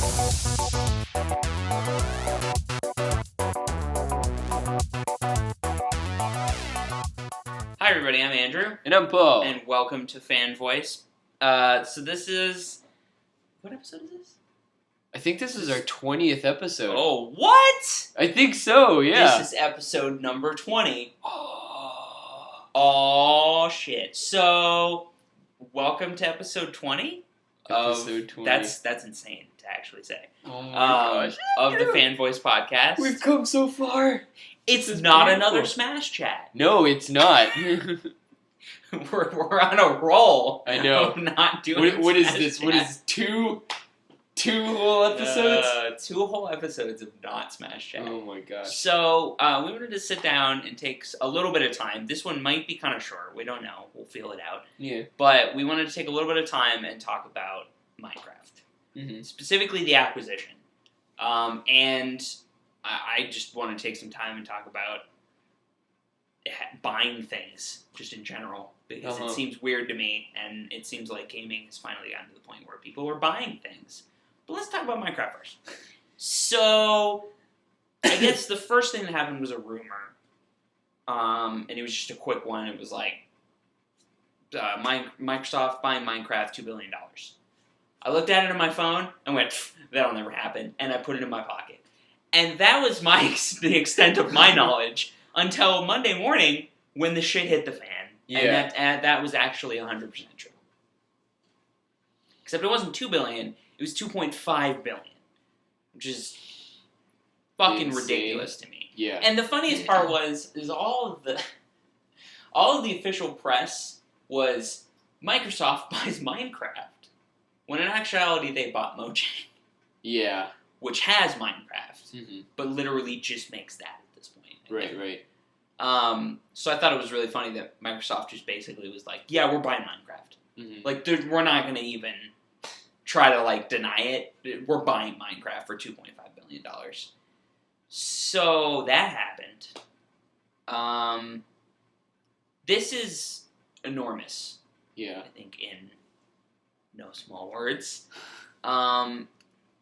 Hi everybody, I'm Andrew. And I'm Paul. And welcome to Fan Voice. So this is... What episode is this? I think this is our 20th episode. Oh, what?! I think so, yeah. This is episode number 20. Oh, shit. So, welcome to episode 20? Episode 20. That's insane to actually say. Oh my gosh. Of the Fan Voice podcast. We've come so far. It's This is not beautiful. another Smash Chat. No, it's not. We're on a roll. I know. Of not doing What is Smash this? Chat. What is two whole episodes? 2 whole episodes of not Smash Chat. Oh my gosh. So, we wanted to sit down and take a little bit of time. This one might be kind of short. We don't know. We'll feel it out. Yeah. But we wanted to take a little bit of time and talk about Minecraft. Mm-hmm. Specifically the acquisition. And I just want to take some time and talk about buying things, just in general. Because it seems weird to me, and it seems like gaming has finally gotten to the point where people are buying things. But let's talk about Minecraft first. So, I guess the first thing that happened was a rumor. And it was just a quick one. It was like, Microsoft buying Minecraft, $2 billion. I looked at it on my phone and went, that'll never happen. And I put it in my pocket. And that was the extent of my knowledge until Monday morning when the shit hit the fan. Yeah. And that was actually 100% true. Except it wasn't $2 billion. It was $2.5 billion, which is fucking Insane. ridiculous to me. Yeah. And the funniest part is all of the official press was Microsoft buys Minecraft, when in actuality they bought Mojang, Yeah. which has Minecraft, Mm-hmm. but literally just makes that at this point. Right. So I thought it was really funny that Microsoft just basically was like, yeah, we're buying Minecraft. Mm-hmm. Like, we're not going to even try to, like, deny it. We're buying Minecraft for $2.5 billion. So, that happened. This is enormous, Yeah. I think, in no small words.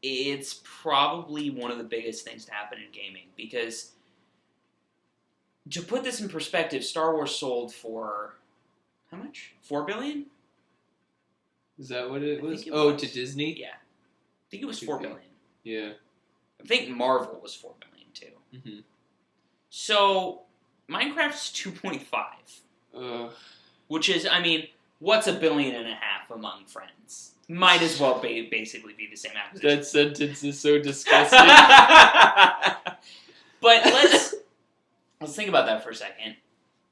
It's probably one of the biggest things to happen in gaming, because, to put this in perspective, Star Wars sold for, how much? $4 billion? Is that what it I was? think it was. To Disney? Yeah. I think it was $4 billion. Yeah. I think Marvel was $4 billion, too. Mm-hmm. So, Minecraft's 2.5. Ugh. Which is, I mean, what's $1.5 billion among friends? Might as well basically be the same acquisition. That sentence is so disgusting. But let's think about that for a second.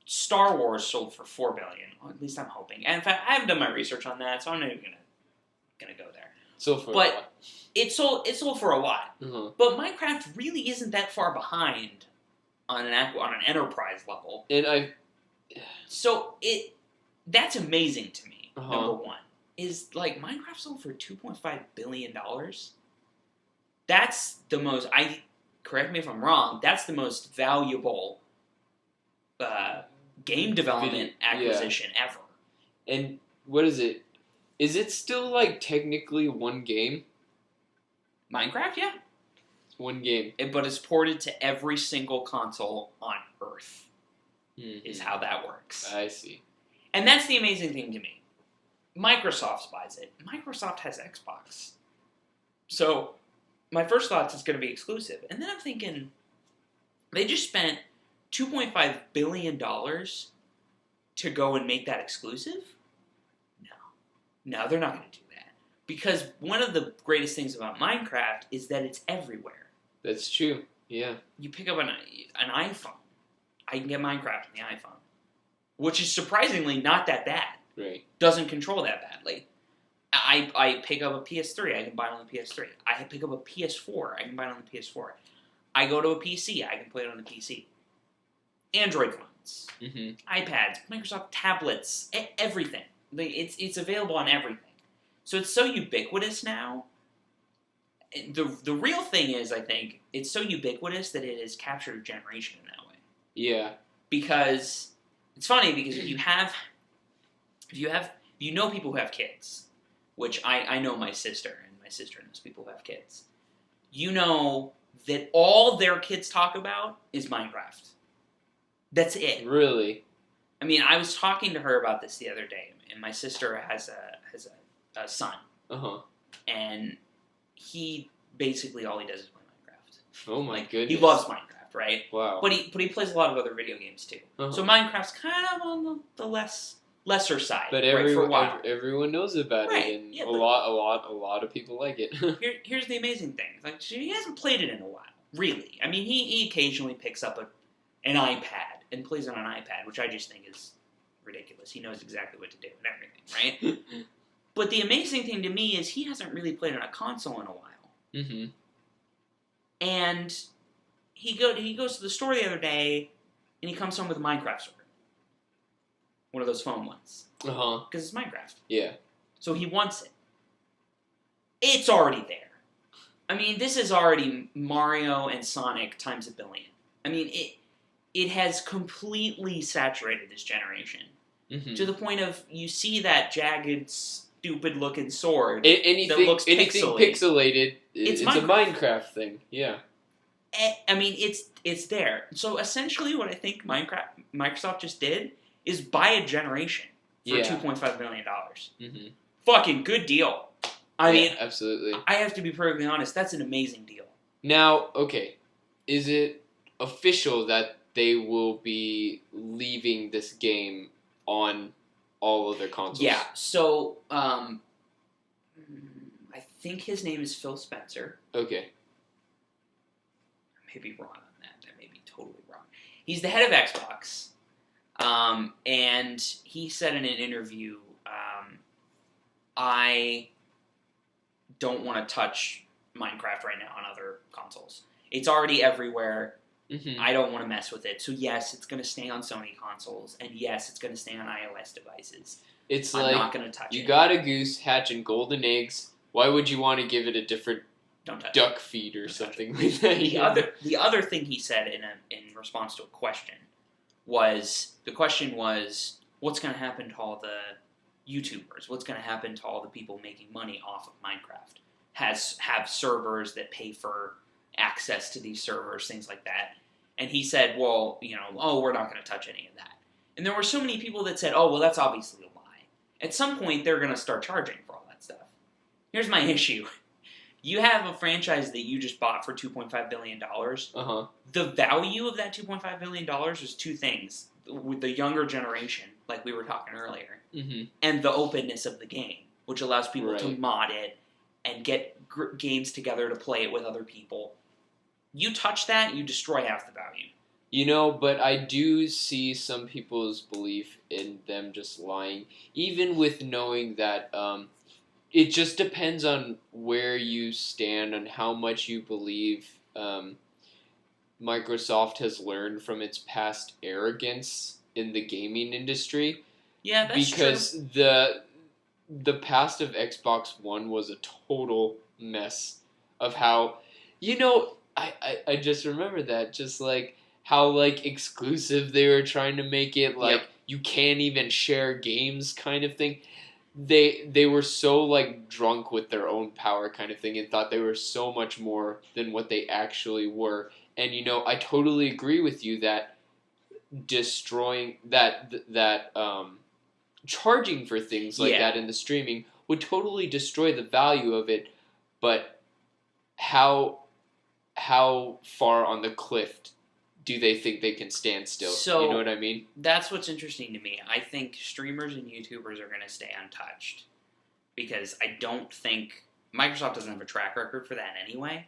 Star Wars sold for $4 billion. Or at least I'm hoping. And in fact, I haven't done my research on that, so I'm not even gonna go there. So for But it sold for a lot. uh-huh. But Minecraft really isn't that far behind on an enterprise level. And So that's amazing to me. Uh-huh. Number one is, like, Minecraft sold for $2.5 billion. That's the most. Correct me if I'm wrong. That's the most valuable game development acquisition ever. And what is it? Is it still, like, technically one game? Minecraft, yeah. It's one game. But it's ported to every single console on Earth. Mm-hmm. Is how that works. I see. And that's the amazing thing to me. Microsoft buys it. Microsoft has Xbox. So, my first thought is it's going to be exclusive. And then I'm thinking, they just spent $2.5 billion to go and make that exclusive? No, they're not going to do that. Because one of the greatest things about Minecraft is that it's everywhere. That's true. Yeah. You pick up an iPhone. I can get Minecraft on the iPhone. Which is surprisingly not that bad. Right. Doesn't control that badly. I pick up a PS3, I can buy it on the PS3. I pick up a PS4, I can buy it on the PS4. I go to a PC, I can play it on the PC. Android phones, iPads, Microsoft tablets, everything. It's available on everything. So it's so ubiquitous now. The real thing is, I think, it's so ubiquitous that it has captured a generation in that way. Yeah. Because it's funny, because if you know people who have kids, which I know my sister, and my sister and those people who have kids, you know that all their kids talk about is Minecraft. That's it. Really? I mean, I was talking to her about this the other day, and my sister has a son, and he basically all he does is play Minecraft. Oh my goodness. He loves Minecraft, right? Wow. But he plays a lot of other video games too. So Minecraft's kind of on the lesser side. But everyone knows about it, and a lot of people like it. Here's the amazing thing: like he hasn't played it in a while, really. I mean, he occasionally picks up an iPad and plays on an iPad, which I just think is ridiculous. He knows exactly what to do and everything, right? But the amazing thing to me is he hasn't really played on a console in a while. Mm-hmm. And he goes to the store the other day, and he comes home with a Minecraft sword. One of those foam ones. Because it's Minecraft. Yeah. So he wants it. It's already there. I mean, this is already Mario and Sonic times a billion. I mean, it has completely saturated this generation. Mm-hmm. To the point of, you see that jagged, stupid-looking sword anything, that looks pixelated, it's a Minecraft thing. Yeah. I mean, it's there. So essentially what I think Microsoft just did is buy a generation for $2.5 million. Mm-hmm. Fucking good deal. I mean, absolutely. I have to be perfectly honest, that's an amazing deal. Now, okay, is it official that they will be leaving this game on all of their consoles? Yeah, so I think his name is Phil Spencer. Okay. I may be wrong on that. I may be totally wrong. He's the head of Xbox, and he said in an interview, I don't want to touch Minecraft right now on other consoles. It's already everywhere. Mm-hmm. I don't want to mess with it. So yes, it's going to stay on Sony consoles, and yes, it's going to stay on iOS devices. I'm not going to touch it. You got a goose hatching golden eggs. Why would you want to give it a different duck feed or something like that? The other thing he said in response to a question was, what's going to happen to all the YouTubers? What's going to happen to all the people making money off of Minecraft? Have servers that pay for access to these servers, things like that. And he said, well, we're not going to touch any of that. And there were so many people that said, oh, well, that's obviously a lie. At some point, they're going to start charging for all that stuff. Here's my issue. You have a franchise that you just bought for $2.5 billion. The value of that $2.5 billion is two things. With the younger generation, like we were talking earlier, and the openness of the game, which allows people to mod it and get games together to play it with other people. You touch that, you destroy half the value. But I do see some people's belief in them just lying, even with knowing that it just depends on where you stand, on how much you believe Microsoft has learned from its past arrogance in the gaming industry. Yeah, that's true. Because the past of Xbox One was a total mess of how, I just remember that, just like how like exclusive they were trying to make it, like you can't even share games kind of thing. They were so like drunk with their own power kind of thing and thought they were so much more than what they actually were. And I totally agree with you that destroying that charging for things like that in the streaming would totally destroy the value of it. But how far on the cliff do they think they can stand still? So, you know what I mean? That's what's interesting to me. I think streamers and YouTubers are going to stay untouched because I don't think Microsoft doesn't have a track record for that anyway.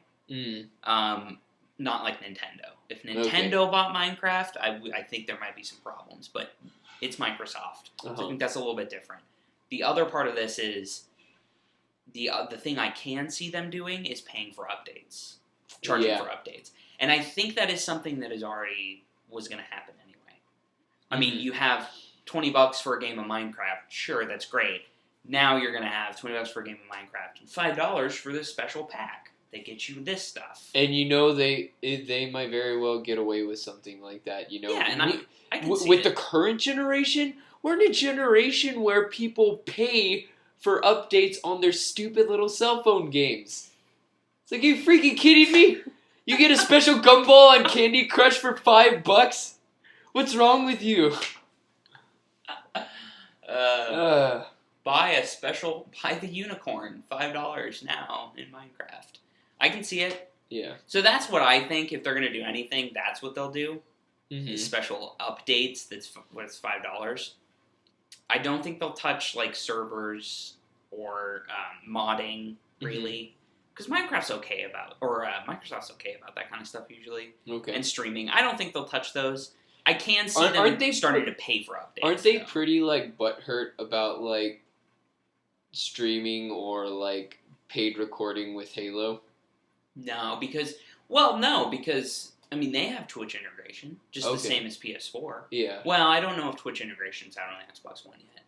Not like Nintendo. If Nintendo bought Minecraft, I think there might be some problems, but it's Microsoft. So I think that's a little bit different. The other part of this is the thing I can see them doing is paying for updates, charging for updates. And I think that is something that was going to happen anyway. I mean, you have $20 for a game of Minecraft. Sure, that's great. Now you're going to have $20 for a game of Minecraft and $5 for this special pack. They get you this stuff. And they might very well get away with something like that. Yeah, and I can see with the current generation, we're in a generation where people pay for updates on their stupid little cell phone games. It's like, are you freaking kidding me? You get a special gumball on Candy Crush for $5? What's wrong with you? Buy the unicorn, $5 now in Minecraft. I can see it. Yeah. So that's what I think. If they're gonna do anything, that's what they'll do. Mm-hmm. Is special updates. That's what it's $5. I don't think they'll touch like servers or modding really, because Minecraft's okay about, or Microsoft's okay about that kind of stuff usually, Okay. and streaming. I don't think they'll touch those. I can see Aren't they starting to pay for updates. Aren't they though. pretty like butthurt about like streaming or like paid recording with Halo? No, because I mean they have Twitch integration, just the same as PS4. Yeah. Well, I don't know if Twitch integration's out on Xbox One yet.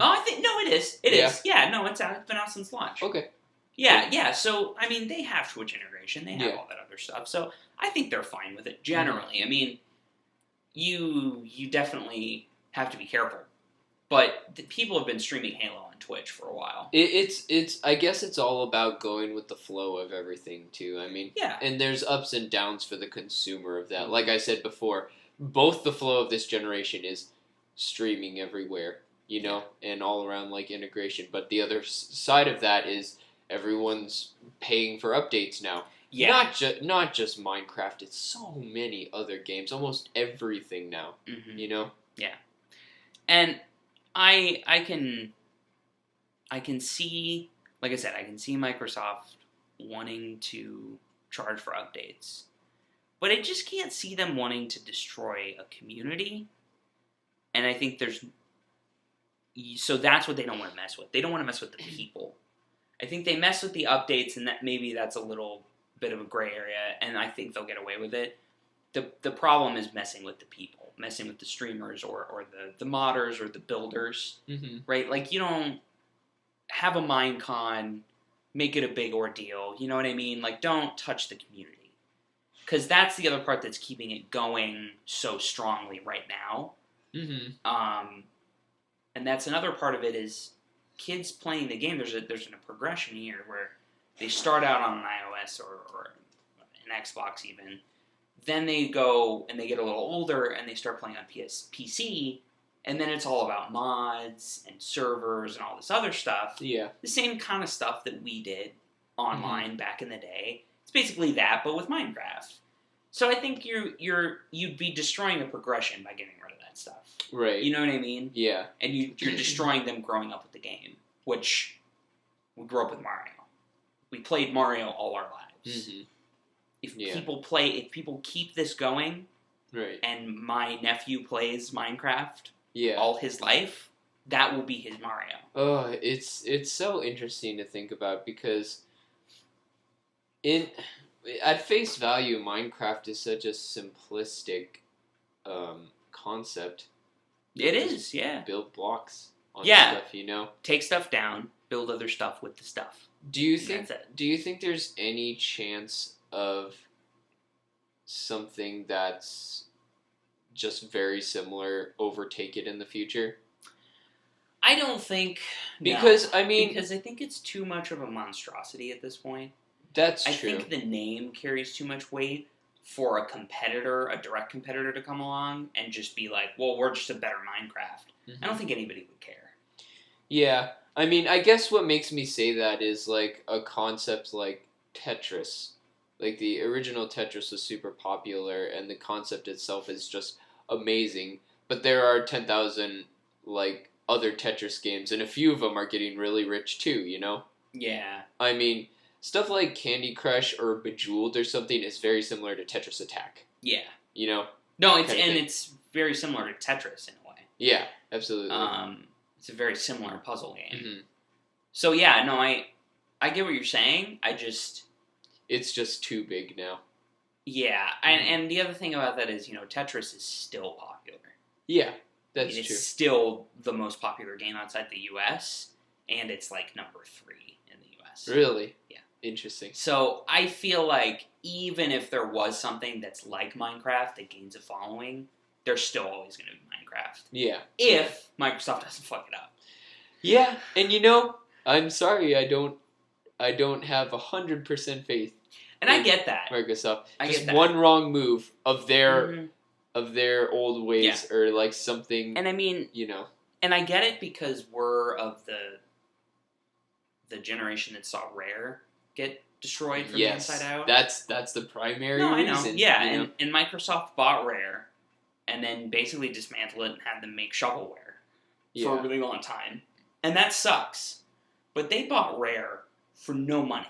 Oh, I think no, it is. It is. Yeah, no, it's out. It's been out since launch. Okay. Yeah. So I mean, they have Twitch integration. They have Yeah. all that other stuff. So I think they're fine with it generally. I mean, you definitely have to be careful, but people have been streaming Halo on Twitch for a while. It's I guess it's all about going with the flow of everything too. I mean, Yeah. and there's ups and downs for the consumer of that. Like I said before, both the flow of this generation is streaming everywhere, you know, and all around like integration. But the other side of that is everyone's paying for updates now. Yeah. Not just Minecraft. It's so many other games. Almost everything now. Mm-hmm. You know. Yeah. And I can see, like I said, I can see Microsoft wanting to charge for updates, but I just can't see them wanting to destroy a community. And I think so that's what they don't want to mess with. They don't want to mess with the people. I think they mess with the updates, and that maybe that's a little bit of a gray area, and I think they'll get away with it. The problem is messing with the people, messing with the streamers or the modders or the builders, Mm-hmm. right? Like, you don't have a Minecon, make it a big ordeal, you know what I mean? Like, don't touch the community. Because that's the other part that's keeping it going so strongly right now. Mm-hmm. And that's another part of it is kids playing the game. There's a progression here where they start out on an iOS or an Xbox even. Then they go and they get a little older and they start playing on PC, and then it's all about mods and servers and all this other stuff. Yeah. The same kind of stuff that we did online back in the day. It's basically that, but with Minecraft. So I think you'd be destroying the progression by getting rid of that stuff. Right. You know what I mean? Yeah. And you're destroying them growing up with the game, which we grew up with Mario. We played Mario all our lives. Mm-hmm. If people keep this going, Right. and my nephew plays Minecraft Yeah. all his life, that will be his Mario. Oh, it's so interesting to think about because at face value, Minecraft is such a simplistic concept. It is, yeah. Build blocks on Yeah. stuff, you know. Take stuff down, build other stuff with the stuff. Do you And think? that's it. Do you think there's any chance of something that's just very similar overtake it in the future? I don't think no. Because I mean, because I think it's too much of a monstrosity at this point. that's I true. think the name carries too much weight for a direct competitor to come along and just be like, well, we're just a better Minecraft. Mhm. I don't think anybody would care. Yeah, I mean, I guess what makes me say that is like a concept like Tetris. Like the original Tetris was super popular, and the concept itself is just amazing. But there are 10,000 like other Tetris games, and a few of them are getting really rich too. You know, Yeah. I mean, stuff like Candy Crush or Bejeweled or something is very similar to Tetris Attack. Yeah. You know? No, Kind of thing. it's very similar to Tetris in a way. Yeah, absolutely. It's a very similar puzzle game. Mhm. So yeah, no, I get what you're saying. It's just too big now. Yeah, and the other thing about that is, Tetris is still popular. Yeah, that's It's true. still the most popular game outside the U.S., and it's like number 3 in the U.S. Really? Yeah. Interesting. So I feel like even if there was something that's like Minecraft that gains a following, there's still always going to be Minecraft. Yeah. If Microsoft doesn't fuck it up. Yeah, and I'm sorry, I don't have 100% faith And I in get that. Microsoft. I Just get that. one wrong move of their Mhm. old ways, or like something, And I mean, and I get it because we're of the generation that saw Rare get destroyed from the inside out. That's the primary No, I know. reason. Yeah, and Microsoft bought Rare, and then basically dismantled it and had them make shovelware for a really long time, and that sucks. But they bought Rare for no money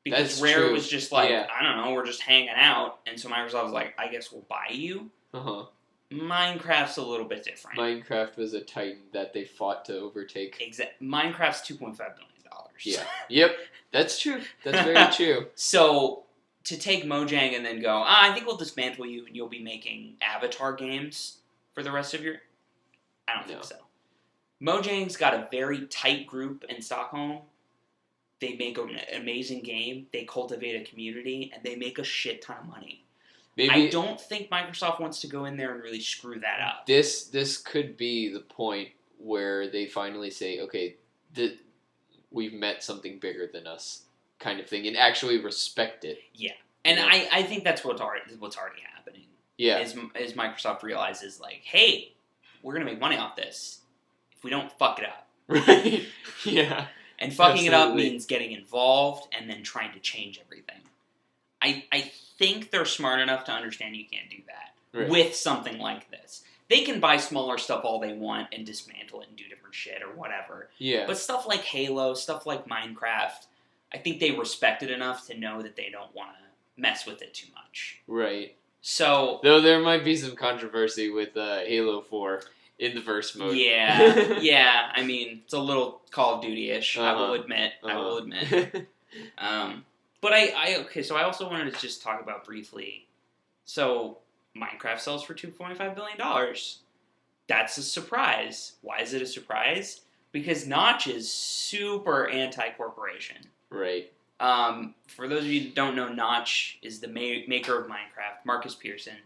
because That's Rare true. was just like, I don't know, we're just hanging out, and so Microsoft was like, I guess we'll buy you. Minecraft's a little bit different. Minecraft was a titan that they fought to overtake. Minecraft's $2.5 billion. Yeah. Yep. That's true. That's very true. So to take Mojang and then go, I think we'll dismantle you and you'll be making Avatar games for the rest of your... I don't think so. Mojang's got a very tight group in Stockholm. They make an amazing game. They cultivate a community, and they make a shit ton of money. I don't think Microsoft wants to go in there and really screw that up. This could be the point where they finally say, okay, we've met something bigger than us, kind of thing, and actually respect it. Yeah, and I think that's what's already happening. Yeah, is Microsoft realizes, like, hey, we're gonna make money off this if we don't fuck it up. Right. Yeah. And fucking it up means getting involved and then trying to change everything. I think they're smart enough to understand you can't do that with something like this. They can buy smaller stuff all they want and dismantle it and do different shit or whatever. Yeah. But stuff like Halo, stuff like Minecraft, I think they respect it enough to know that they don't want to mess with it too much. Right. So, though there might be some controversy with Halo 4 in the verse mode. Yeah, yeah. I mean, it's a little Call of Duty-ish. I will admit. But so I also wanted to just talk about briefly. So Minecraft sells for $2.5 billion. That's a surprise. Why is it a surprise? Because Notch is super anti-corporation. Right. For those of you that don't know, Notch is the maker of Minecraft, Marcus Pearson.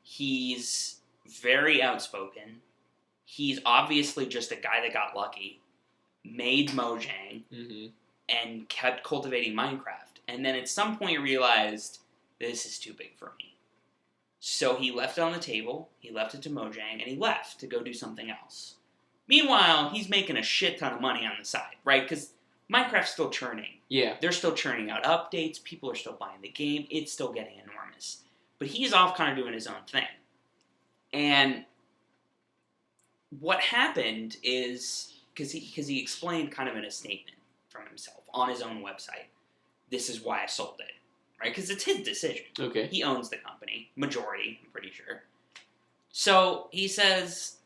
He's very outspoken. He's obviously just a guy that got lucky, made Mojang, and kept cultivating Minecraft. And then at some point realized, this is too big for me. So he left it on the table, he left it to Mojang, and he left to go do something else. Meanwhile, he's making a shit ton of money on the side, right? Because Minecraft's still churning. Yeah. They're still churning out updates, people are still buying the game, it's still getting enormous. But he's off kind of doing his own thing. And what happened is, because he explained kind of in a statement from himself on his own website, this is why I sold it, right? Because it's his decision. Okay. He owns the company, majority, I'm pretty sure. So he says,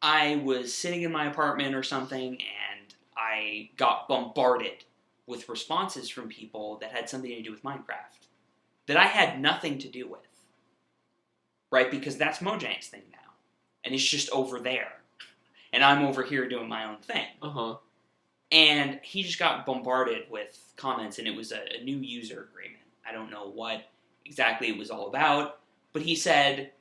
I was sitting in my apartment or something, and I got bombarded with responses from people that had something to do with Minecraft that I had nothing to do with, right? Because that's Mojang's thing now. And it's just over there. And I'm over here doing my own thing. And he just got bombarded with comments, and it was a new user agreement. I don't know what exactly it was all about, but he said,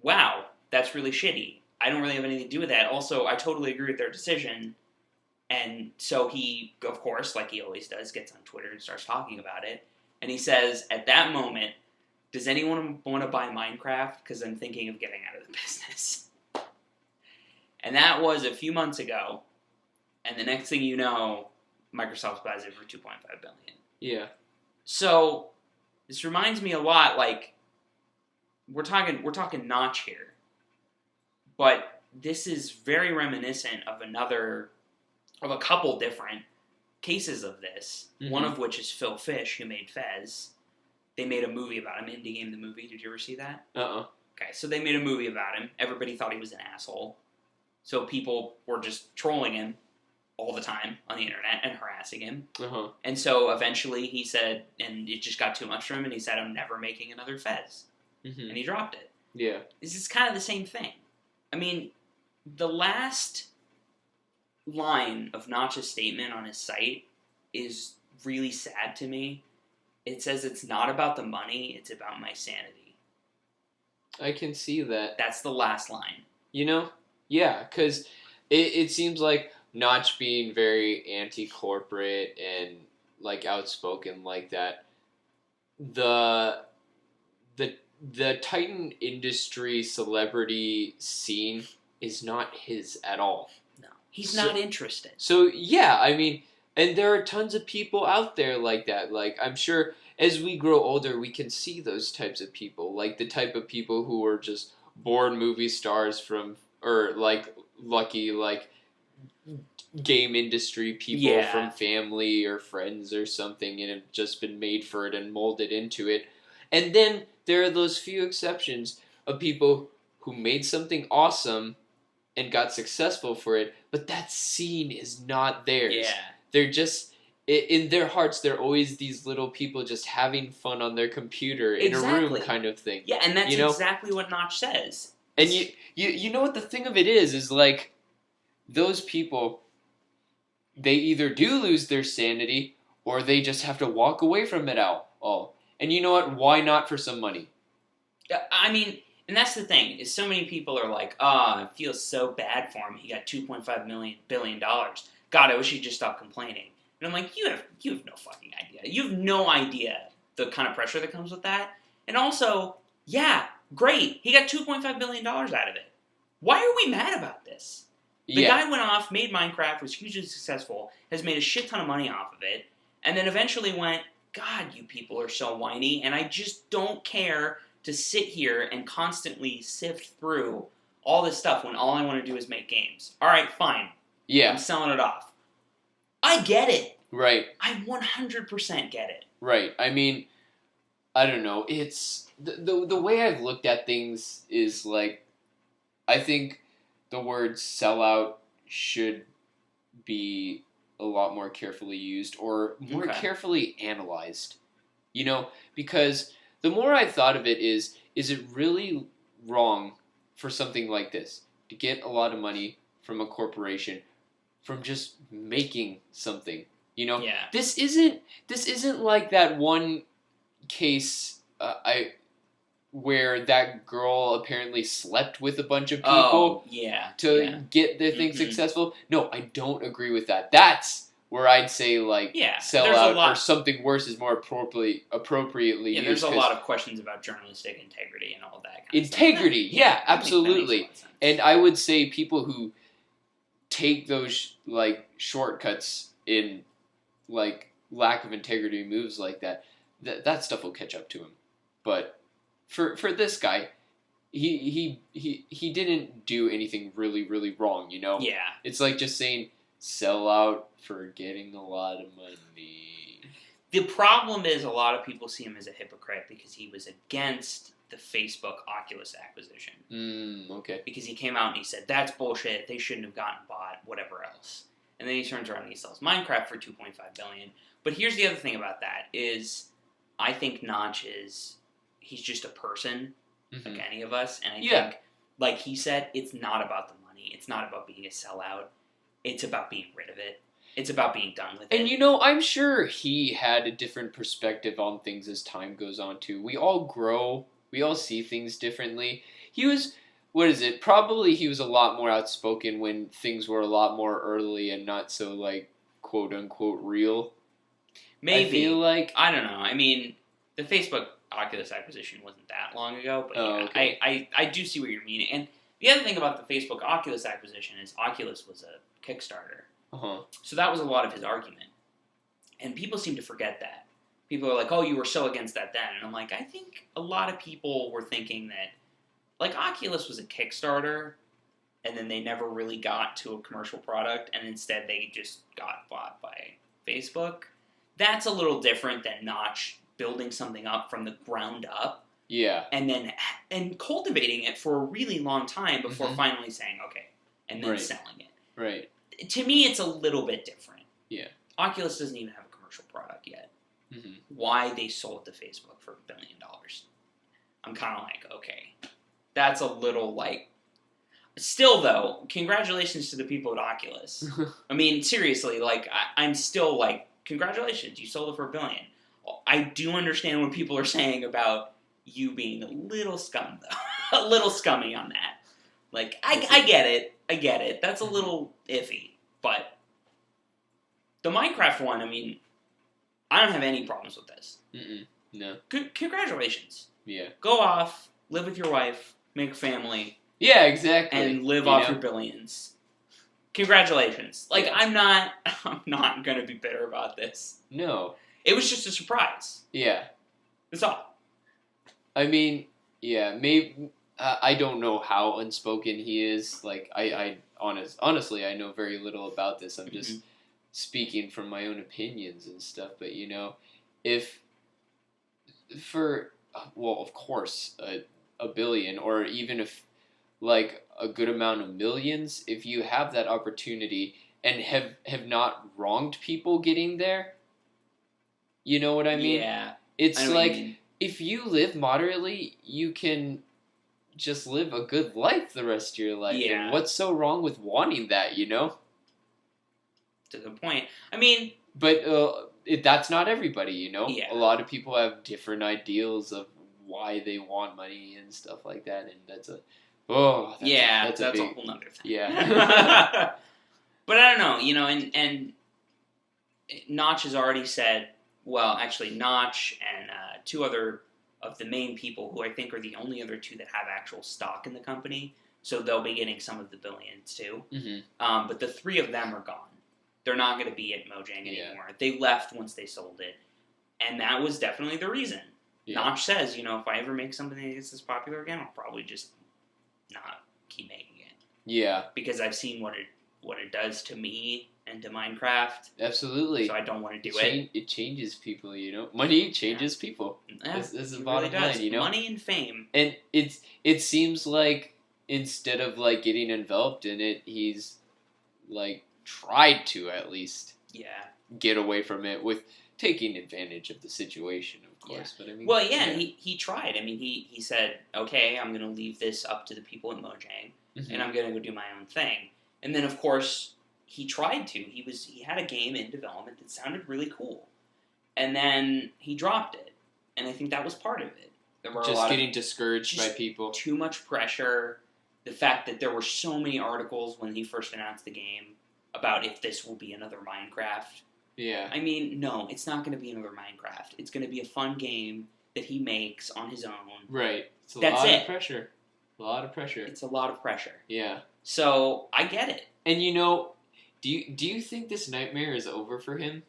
wow, that's really shitty. I don't really have anything to do with that. Also, I totally agree with their decision. And so he, of course, like he always does, gets on Twitter and starts talking about it. And he says, at that moment, does anyone want to buy Minecraft? Because I'm thinking of getting out of the business. And that was a few months ago. And the next thing you know, Microsoft buys it for $2.5 billion. Yeah. So this reminds me a lot, like, we're talking Notch here. But this is very reminiscent of a couple different cases of this. One of which is Phil Fish, who made Fez. They made a movie about him, Indie Game the Movie. Did you ever see that? Okay, so they made a movie about him. Everybody thought he was an asshole. So people were just trolling him all the time on the internet and harassing him. And so eventually he said, and it just got too much for him, and he said, I'm never making another Fez. And he dropped it. Yeah. This is kind of the same thing. I mean, the last line of Notch's statement on his site is really sad to me. It says it's not about the money, it's about my sanity. I can see that. That's the last line. Yeah, because it seems like Notch being very anti-corporate and like outspoken like that. The the the Titan industry celebrity scene is not his at all. No, he's So- not interested. So yeah, I mean, and there are tons of people out there like that. Like I'm sure as we grow older, we can see those types of people, like the type of people who are just born movie stars from, or like lucky like game industry people Yeah. from family or friends or something, and have just been made for it and molded into it. And then there are those few exceptions of people who made something awesome and got successful for it, but that scene is not theirs. Yeah. They're just in their hearts. They're always these little people just having fun on their computer in a room, Exactly. kind of thing. Yeah, and that's You know? exactly what Notch says. And you know what the thing of it is like those people, they either do lose their sanity or they just have to walk away from it all. And you know what? Why not for some money? I mean, and that's the thing, is so many people are like, it feels so bad for him. He got $2.5 billion. God, I wish he'd just stop complaining. And I'm like, you have no fucking idea. You have no idea the kind of pressure that comes with that. And also, yeah, great. He got $2.5 billion out of it. Why are we mad about this? The guy went off, made Minecraft, was hugely successful, has made a shit ton of money off of it, and then eventually went, God, you people are so whiny, and I just don't care to sit here and constantly sift through all this stuff when all I want to do is make games. Alright, fine. Yeah, I'm selling it off. I get it. right. I 100% get it. Right. I mean, I don't know. It's the way I've looked at things is like, I think the word sellout should be a lot more carefully used or more Okay. carefully analyzed. You know, because the more I've thought of it is it really wrong for something like this to get a lot of money from a corporation from just making something? You know, Yeah. this isn't like that one case where that girl apparently slept with a bunch of people Oh, yeah. to yeah. get their thing Mhm. successful. No, I don't agree with that. That's where I'd say like Yeah, sell there's a out lot- or something worse is more appropriately Yeah, used. there's a 'cause lot of questions about journalistic integrity and all that kind of integrity, stuff. yeah, That makes a absolutely. lot of sense. And I would say people who take those like shortcuts in like lack of integrity moves like that, that stuff will catch up to him. But for this guy, he didn't do anything really wrong, you know? Yeah. It's like just saying sell out for getting a lot of money. The problem is a lot of people see him as a hypocrite because he was against the Facebook Oculus acquisition. Okay. Because he came out and he said, that's bullshit, they shouldn't have gotten bought, whatever else. And then he turns around and he sells Minecraft for $2.5 billion. But here's the other thing about that is I think Notch he's just a person Mhm. like any of us. And I Yeah. think, like he said, it's not about the money. It's not about being a sellout. It's about being rid of it. It's about being done with it. And you know, I'm sure he had a different perspective on things as time goes on too. We all grow, we all see things differently. He was, what is it? Probably he was a lot more outspoken when things were a lot more early and not so like quote unquote real. Maybe. I feel like I don't know. I mean, the Facebook Oculus acquisition wasn't that long ago, but Oh, yeah, okay. I do see what you're meaning. And the other thing about the Facebook Oculus acquisition is Oculus was a Kickstarter. So that was a lot of his argument. And people seem to forget that. People are like, oh, you were so against that then. And I'm like, I think a lot of people were thinking that, like, Oculus was a Kickstarter, and then they never really got to a commercial product, and instead they just got bought by Facebook. That's a little different than Notch building something up from the ground up Yeah. and cultivating it for a really long time before Mhm. finally saying, okay, and then Right. selling it. Right. To me, it's a little bit different. Yeah. Oculus doesn't even have a commercial product yet. Mhm. Why they sold to Facebook for $1 billion? I'm kind of like, okay, that's a little like. Still, though, congratulations to the people at Oculus. I mean, seriously, like, I'm still like, congratulations, you sold it for $1 billion. I do understand what people are saying about you being a little scum, though. A little scummy on that. Like, I get it. I get it. That's a little iffy, but the Minecraft one, I mean, I don't have any problems with this. No. Congratulations. Yeah. Go off, live with your wife, make a family, Yeah, exactly. and live off your billions. Congratulations. Like, Yeah. I'm not gonna be bitter about this. No. It was just a surprise. Yeah. That's all. I mean, yeah, maybe I don't know how unspoken he is. Like, honestly, I know very little about this. I'm just speaking from my own opinions and stuff. But if of course, a billion, or even if like a good amount of millions, if you have that opportunity and have not wronged people getting there, you know what I mean? Yeah. It's I know what you like, mean. if you live moderately, you can just live a good life the rest of your life. Yeah. And what's so wrong with wanting that, To the point. I mean, But that's not everybody, Yeah. A lot of people have different ideals of why they want money and stuff like that, and that's a that's big, a whole nother thing. Yeah. But I don't know, and Notch has already said, well, actually, Notch and two other of the main people who I think are the only other two that have actual stock in the company, so they'll be getting some of the billions too. Mm-hmm. But the three of them are gone. They're not going to be at Mojang Yeah. anymore. They left once they sold it, and that was definitely the reason. Yeah. Notch says, if I ever make something that gets this popular again, I'll probably just not keep making it, Yeah, because I've seen what it does to me and to Minecraft. absolutely. So I don't want to do it. It changes people, Money changes people. Yeah, This is the it bottom really does. line, Money and fame. And it seems like instead of like getting enveloped in it, he's like tried to at least Yeah. get away from it with taking advantage of the situation, of course. Yeah. But I mean, Well, yeah, and he tried. I mean, he said, okay, I'm going to leave this up to the people at Mojang, Mhm. and I'm going to go do my own thing. And then, of course, he tried to. He had a game in development that sounded really cool, and then he dropped it. And I think that was part of it. There were a just lot getting of discouraged by just people. too much pressure. The fact that there were so many articles when he first announced the game about if this will be another Minecraft. Yeah, I mean, no, it's not going to be another Minecraft. It's going to be a fun game that he makes on his own. right. It's a That's lot it. of pressure. A lot of pressure. It's a lot of pressure. Yeah. So I get it. And do you think this nightmare is over for him?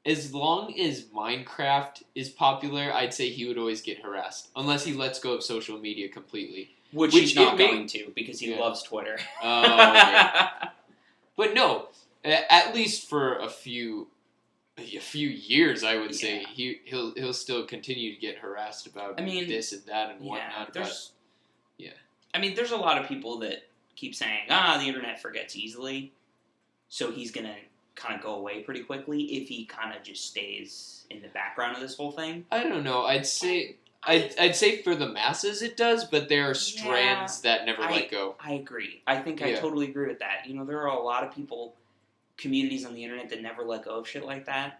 As long as Minecraft is popular, I'd say he would always get harassed, unless he lets go of social media completely. Which Which he's not it may- going to, because he Yeah. loves Twitter. Oh, okay. But no, at least for a few years, I would say he'll still continue to get harassed about this and that and whatnot. There's, yeah. I mean, there's a lot of people that keep saying, the internet forgets easily, so he's going to kind of go away pretty quickly if he kind of just stays in the background of this whole thing. I don't know. I'd say for the masses it does, but there are strands that never let go. I agree. I think I totally agree with that. There are a lot of communities on the internet that never let go of shit like that.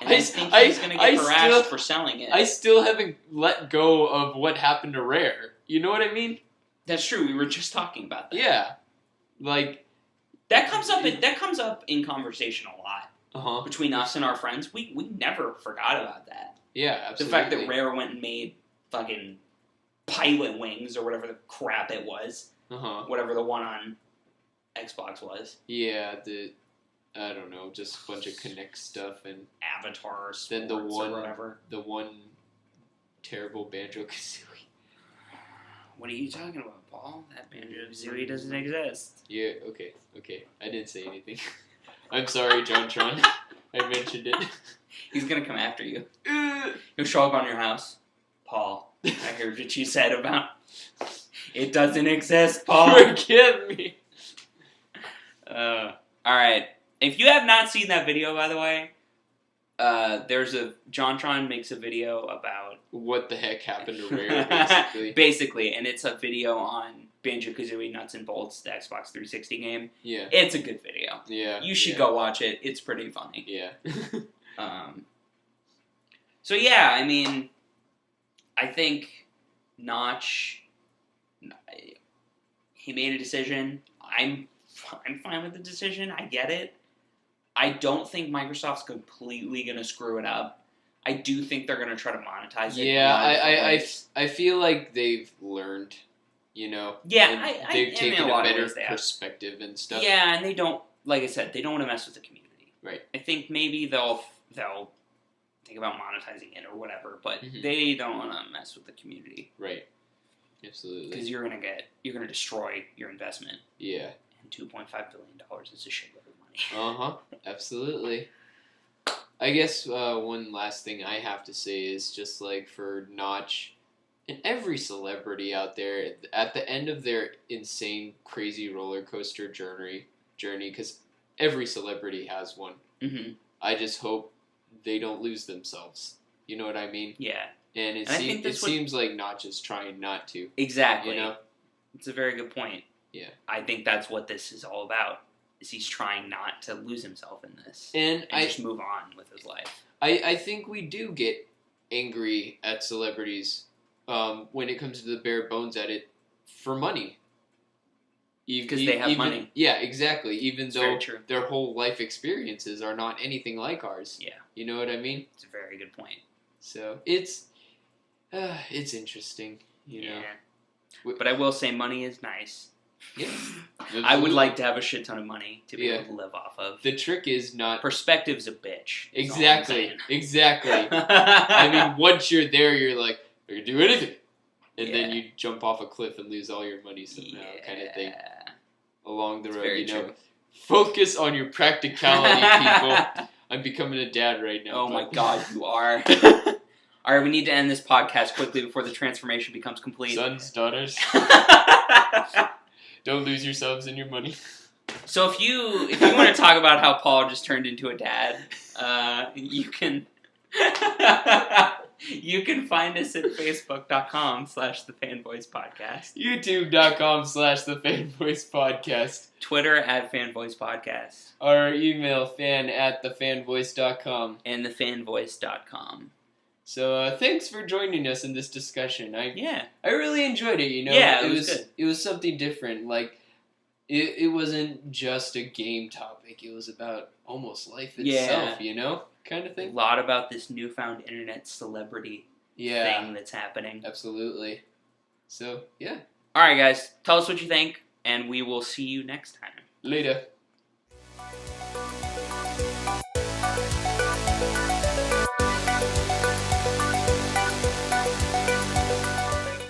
And I think he's going to get harassed for selling it. I still haven't let go of what happened to Rare. You know what I mean? That's true. We were just talking about that. Yeah. Like... That comes up in conversation a lot. Uh-huh. Between us and our friends. We never forgot about that. Yeah, absolutely. The fact that Rare went and made fucking Pilot Wings or whatever the crap it was. Uh-huh. Whatever the one on Xbox was. Yeah, I don't know, just a bunch of Kinect stuff and Avatar, Sports, then or whatever. The one terrible Banjo-Kazooie. What are you talking about, Paul? That Banjo-Kazooie doesn't exist. Yeah, okay. I didn't say anything. I'm sorry, JonTron. I mentioned it. He's gonna come after you. He'll show up on your house. Paul, I heard what you said about it doesn't exist, Paul. Forgive me. Alright. If you have not seen that video, by the way, JonTron makes a video about what the heck happened to Rare, basically. Basically, and it's a video on Banjo-Kazooie Nuts and Bolts, the Xbox 360 game. Yeah. It's a good video. Yeah. You should go watch it. It's pretty funny. Yeah. So yeah, I mean, I think Notch, he made a decision. I'm fine with the decision. I get it. I don't think Microsoft's completely going to screw it up. I do think they're going to try to monetize it. Yeah, I feel like they've learned, Yeah, they've taken a a lot of better ways they have. perspective and stuff. Yeah, and they don't, like I said, they don't want to mess with the community. Right. I think maybe they'll think about monetizing it or whatever, but Mhm. they don't want to mess with the community Right. Absolutely. because you're gonna destroy your investment. Yeah. And $2.5 billion is a shitload of money. Absolutely. I guess one last thing I have to say is just like for Notch and every celebrity out there at the end of their insane, crazy roller coaster journey, because every celebrity has one. Mm-hmm. I just hope they don't lose themselves. You know what I mean? Yeah. And I think it seems like Notch is trying not to. Exactly. You know? It's a very good point. Yeah. I think that's what this is all about. Is he's trying not to lose himself in this And just move on with his life. I think we do get angry at celebrities when it comes to the bare bones at it for money. Because they have money. Yeah, exactly. Even It's though very true. their whole life experiences are not anything like ours. Yeah. You know what I mean? It's a very good point. So it's interesting. You know. Yeah. But I will say money is nice. Yeah. I would like to have a shit ton of money to be Yeah. able to live off of. The trick is not Perspective's a bitch. is all I'm exactly. saying. Exactly. I mean, once you're there, you're like, I can do anything, and then Yeah. you jump off a cliff and lose all your money somehow, kind of thing. Along the It's road, very you know. true. Focus on your practicality, people. I'm becoming a dad right now. Oh but- my god, you are. Alright, we need to end this podcast quickly before the transformation becomes complete. Sons, daughters, don't lose yourselves in your money. So if you want to talk about how Paul just turned into a dad, you can you can find us at facebook.com/thefanvoicepodcast, YouTube.com/thefanvoicepodcast. Twitter at fanvoicepodcast, Our email, fan@thefanvoice.com. and thefanvoice.com. So thanks for joining us in this discussion. Yeah. I really enjoyed it, you know. Yeah, it was good. It was something different. Like it wasn't just a game topic. It was about almost life itself, you know? Kind of A thing. lot about this newfound internet celebrity Yeah. thing that's happening. Absolutely. So, yeah. Alright guys, tell us what you think, and we will see you next time. Later.